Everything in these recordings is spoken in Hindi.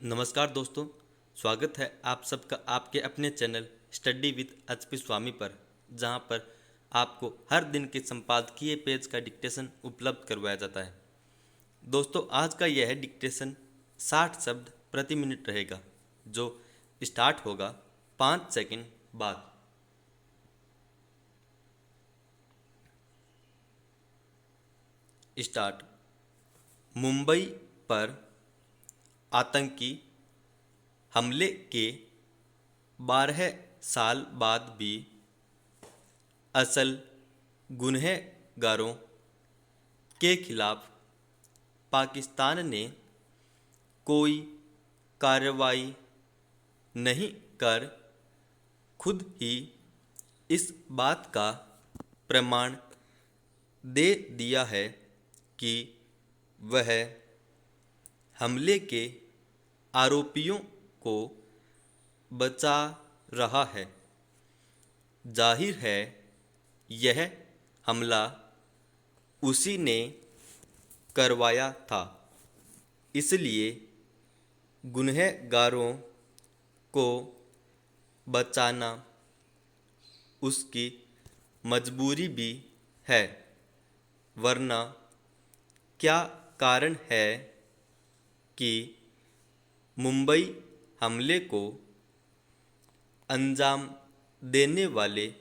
नमस्कार दोस्तों। स्वागत है आप सबका आपके अपने चैनल स्टडी विद एचपी स्वामी पर, जहां पर आपको हर दिन के संपादकीय पेज का डिक्टेशन उपलब्ध करवाया जाता है। दोस्तों, आज का यह डिक्टेशन 60 शब्द प्रति मिनट रहेगा, जो स्टार्ट होगा 5 सेकंड बाद। स्टार्ट। मुंबई पर आतंकी हमले के 12 साल बाद भी असल गुनहगारों के खिलाफ पाकिस्तान ने कोई कार्रवाई नहीं कर खुद ही इस बात का प्रमाण दे दिया है कि वह हमले के आरोपियों को बचा रहा है। जाहिर है यह हमला उसी ने करवाया था, इसलिए गुनहगारों को बचाना उसकी मजबूरी भी है। वरना क्या कारण है कि मुंबई हमले को अंजाम देने वाले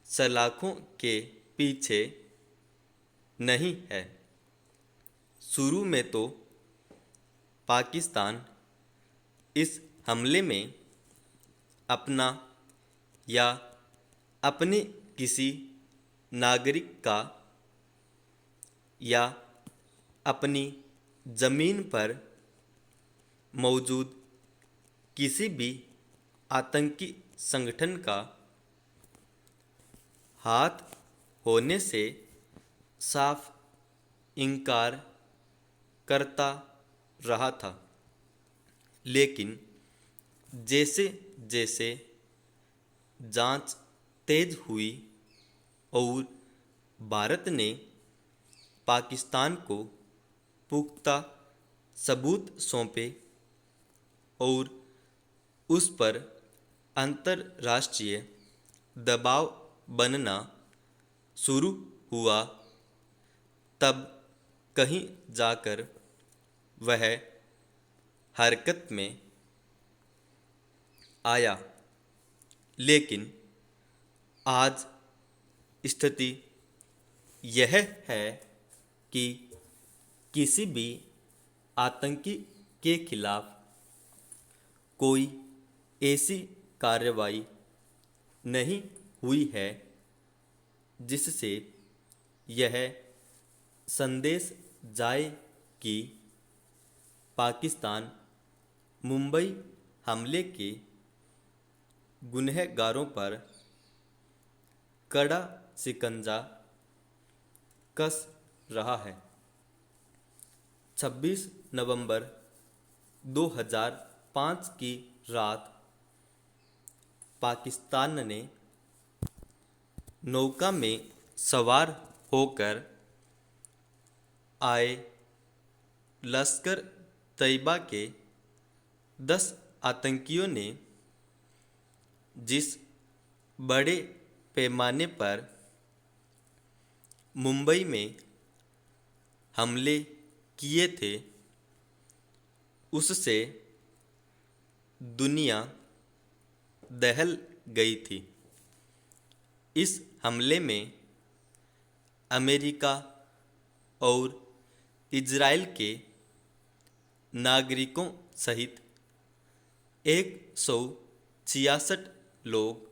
सलाखों के पीछे नहीं है। शुरू में तो पाकिस्तान इस हमले में अपना या अपने किसी नागरिक का या अपनी ज़मीन पर मौजूद किसी भी आतंकी संगठन का हाथ होने से साफ इनकार करता रहा था। लेकिन जैसे जैसे जांच तेज हुई और भारत ने पाकिस्तान को पुख्ता सबूत सौंपे और उस पर अंतर्राष्ट्रीय दबाव बनना शुरू हुआ, तब कहीं जाकर वह हरकत में आया। लेकिन आज स्थिति यह है कि किसी भी आतंकी के खिलाफ कोई ऐसी कार्रवाई नहीं हुई है जिससे यह संदेश जाए कि पाकिस्तान मुंबई हमले के गुनहगारों पर कड़ा शिकंजा कस रहा है। 26 नवंबर 2005 की रात पाकिस्तान ने नौका में सवार होकर आए लश्कर तैयबा के 10 आतंकियों ने जिस बड़े पैमाने पर मुंबई में हमले किए थे, उससे दुनिया दहल गई थी। इस हमले में अमेरिका और इजराइल के नागरिकों सहित 166 लोग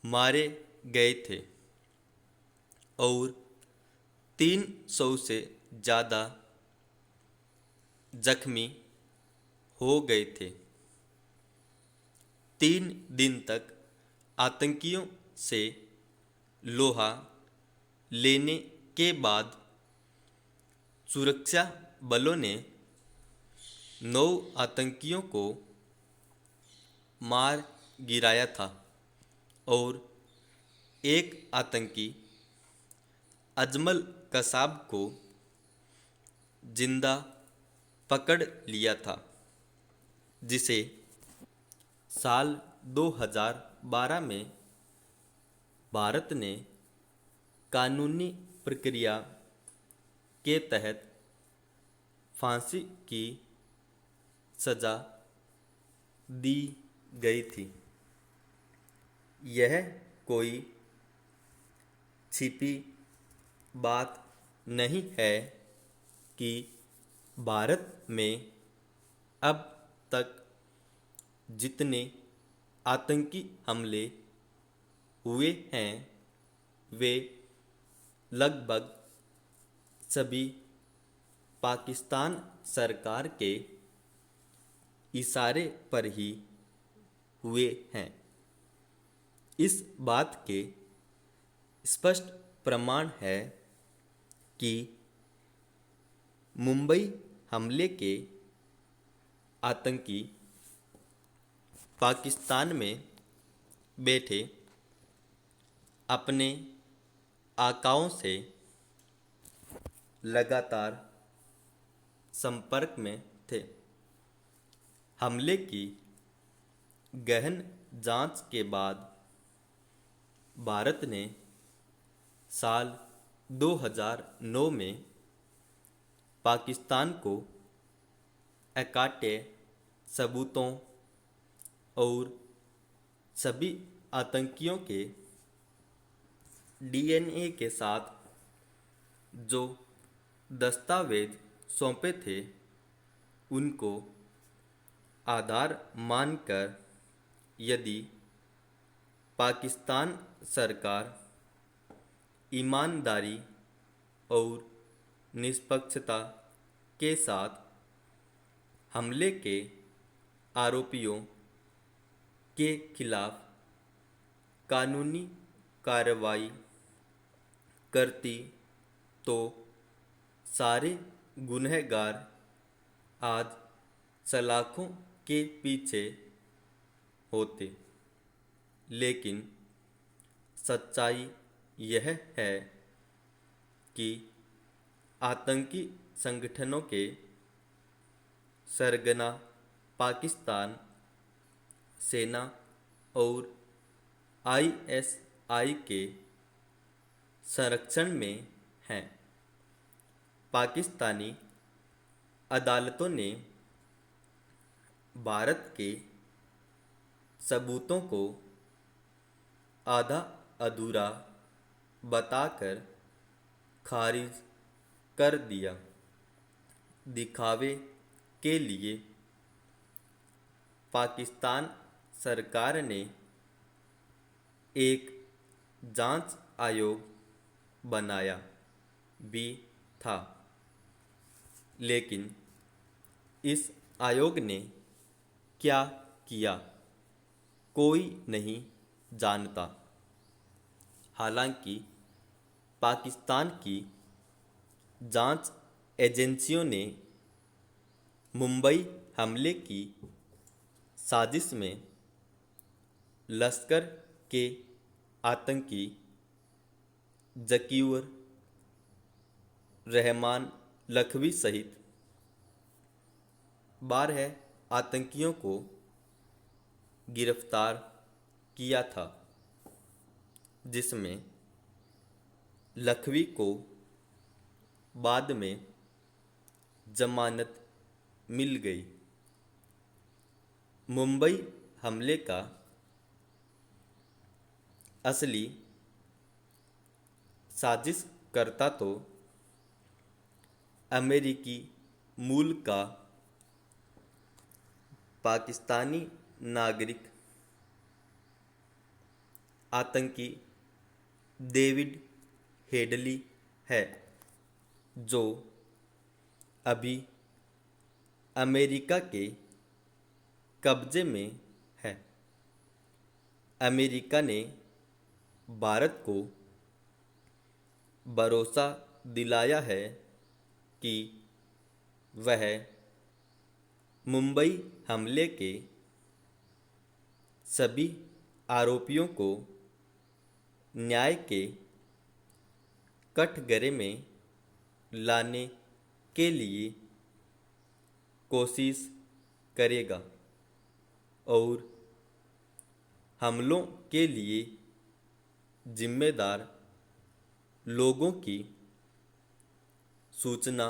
मारे गए थे और 300 से ज़्यादा जख्मी हो गए थे। 3 दिन तक आतंकियों से लोहा लेने के बाद सुरक्षा बलों ने 9 आतंकियों को मार गिराया था और एक आतंकी अजमल कसाब को जिंदा पकड़ लिया था, जिसे साल 2012 में भारत ने कानूनी प्रक्रिया के तहत फांसी की सजा दी गई थी। यह कोई छिपी बात नहीं है कि भारत में अब तक जितने आतंकी हमले हुए हैं वे लगभग सभी पाकिस्तान सरकार के इशारे पर ही हुए हैं। इस बात के स्पष्ट प्रमाण है कि मुंबई हमले के आतंकी पाकिस्तान में बैठे अपने आकाओं से लगातार संपर्क में थे। हमले की गहन जांच के बाद भारत ने साल 2009 में पाकिस्तान को अकाट्य सबूतों और सभी आतंकियों के डीएनए के साथ जो दस्तावेज सौंपे थे उनको आधार मानकर यदि पाकिस्तान सरकार ईमानदारी और निष्पक्षता के साथ हमले के आरोपियों के खिलाफ कानूनी कार्रवाई करती तो सारे गुनहगार आज सलाखों के पीछे होते। लेकिन सच्चाई यह है कि आतंकी संगठनों के सरगना पाकिस्तान सेना और आईएसआई के संरक्षण में हैं। पाकिस्तानी अदालतों ने भारत के सबूतों को आधा अधूरा बताकर खारिज कर दिया। दिखावे के लिए पाकिस्तान सरकार ने एक जांच आयोग बनाया भी था, लेकिन इस आयोग ने क्या किया कोई नहीं जानता। हालांकि पाकिस्तान की जांच एजेंसियों ने मुंबई हमले की साजिश में लश्कर के आतंकी ज़कीउर रहमान लखवी सहित 12 आतंकियों को गिरफ्तार किया था, जिसमें लखवी को बाद में जमानत मिल गई। मुंबई हमले का असली साजिश करता तो अमेरिकी मूल का पाकिस्तानी नागरिक आतंकी डेविड हेडली है, जो अभी अमेरिका के कब्जे में है। अमेरिका ने भारत को भरोसा दिलाया है कि वह मुंबई हमले के सभी आरोपियों को न्याय के कठघरे में लाने के लिए कोशिश करेगा और हमलों के लिए जिम्मेदार लोगों की सूचना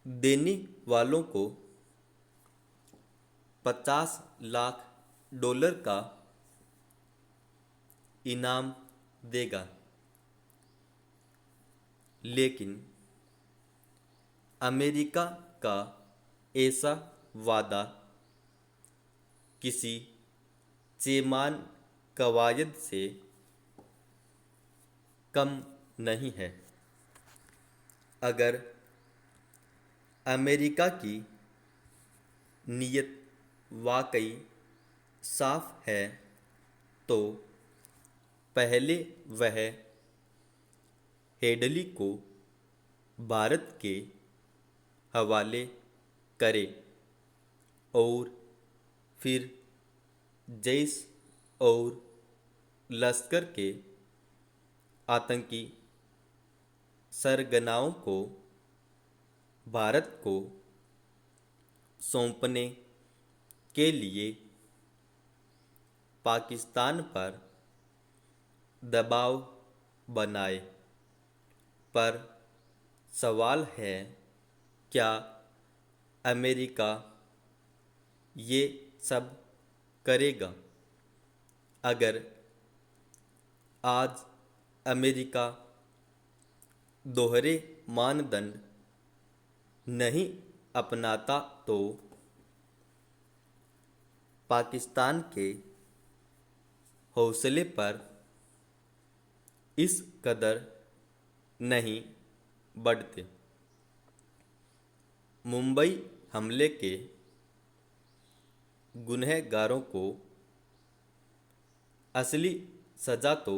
देने वालों को $50 लाख का इनाम देगा। लेकिन अमेरिका का ऐसा वादा किसी चेमान कवायद से कम नहीं है। अगर अमेरिका की नीयत वाकई साफ है तो पहले वह हेडली को भारत के हवाले करे और फिर जैश और लश्कर के आतंकी सरगनाओं को भारत को सौंपने के लिए पाकिस्तान पर दबाव बनाए। पर सवाल है, क्या अमेरिका ये सब करेगा? अगर आज अमेरिका दोहरे मानदंड नहीं अपनाता तो पाकिस्तान के हौसले पर इस कदर नहीं बढ़ते। मुंबई हमले के गुनहगारों को असली सज़ा तो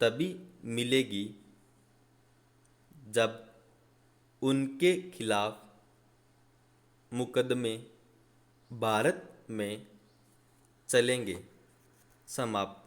तभी मिलेगी जब उनके खिलाफ मुकदमे भारत में चलेंगे। समाप्त।